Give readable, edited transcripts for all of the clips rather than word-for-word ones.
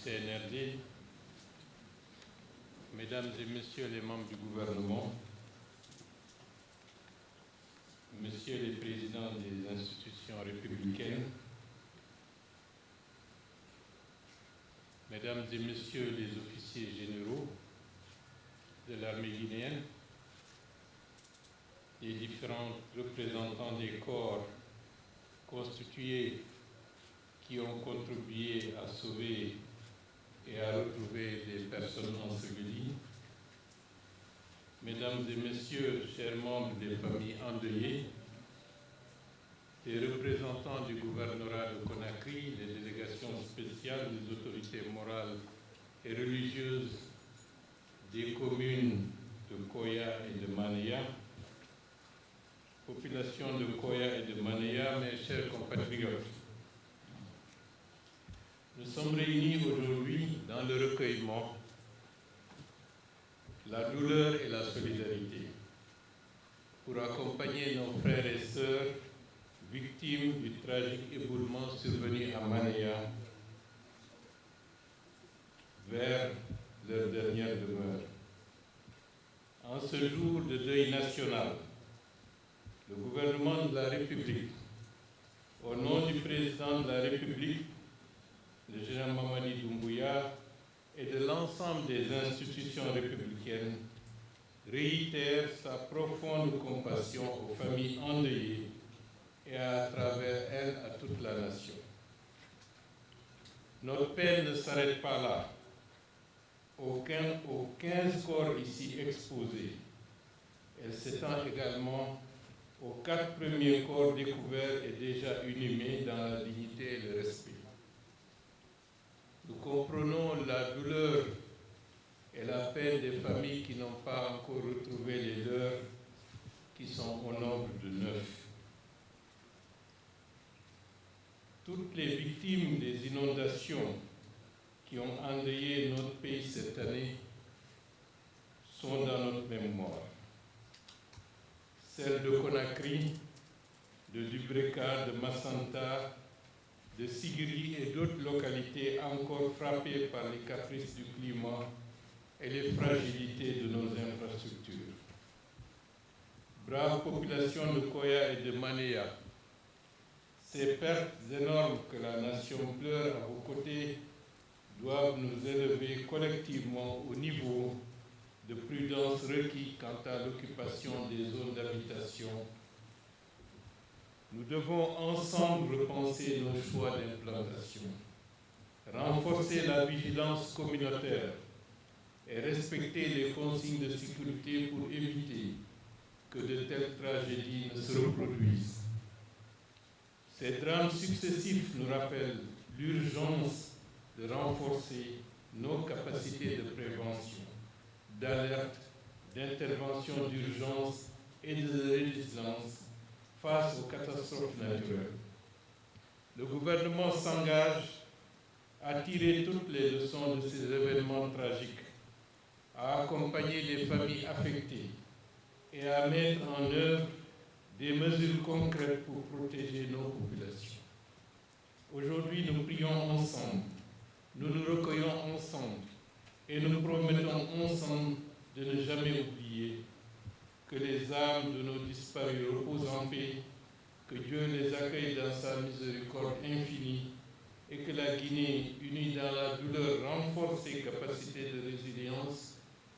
CNRD, Mesdames et Messieurs les membres du gouvernement, Messieurs les présidents des institutions républicaines, Mesdames et Messieurs les officiers généraux de l'armée guinéenne, les différents représentants des corps constitués qui ont contribué à sauver et à retrouver des personnes ensevelies, Mesdames et Messieurs, chers membres des familles endeuillées, les représentants du gouvernorat de Conakry, les délégations spéciales des autorités morales et religieuses des communes de Koya et de Manéa, population de Koya et de Manéa, mes chers compatriotes, nous sommes réunis aujourd'hui dans le recueillement, la douleur et la solidarité pour accompagner nos frères et sœurs victimes du tragique éboulement survenu à Manéa vers leur dernière demeure. En ce jour de deuil national, le gouvernement de la République, au nom du président de la République, le général Mamadi Doumbouya, et de l'ensemble des institutions républicaines, réitère sa profonde compassion aux familles endeuillées et à travers elles à toute la nation. Notre peine ne s'arrête pas là. Aux 15 corps ici exposés, elle s'étend également aux 4 premiers corps découverts et déjà inhumés dans la dignité et le respect. Nous comprenons la douleur et la peine des familles qui n'ont pas encore retrouvé les leurs, qui sont au nombre de 9. Toutes les victimes des inondations qui ont endeuillé notre pays cette année sont dans notre mémoire. Celles de Conakry, de Dubreka, de Massanta, de Sigiri et d'autres localités encore frappées par les caprices du climat et les fragilités de nos infrastructures. Brave population de Koya et de Manéa, ces pertes énormes que la nation pleure à vos côtés doivent nous élever collectivement au niveau de prudence requis quant à l'occupation des zones d'habitation. Nous devons ensemble repenser nos choix d'implantation, renforcer la vigilance communautaire et respecter les consignes de sécurité pour éviter que de telles tragédies ne se reproduisent. Ces drames successifs nous rappellent l'urgence de renforcer nos capacités de prévention, d'alerte, d'intervention d'urgence et de résilience face aux catastrophes naturelles. Le gouvernement s'engage à tirer toutes les leçons de ces événements tragiques, à accompagner les familles affectées et à mettre en œuvre des mesures concrètes pour protéger nos populations. Aujourd'hui, nous prions ensemble, nous nous recueillons ensemble et nous promettons ensemble de ne jamais oublier que les âmes de nos disparus reposent en paix, que Dieu les accueille dans sa miséricorde infinie et que la Guinée, unie dans la douleur, renforce ses capacités de résilience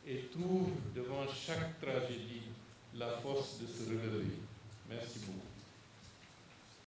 et trouve devant chaque tragédie la force de se relever.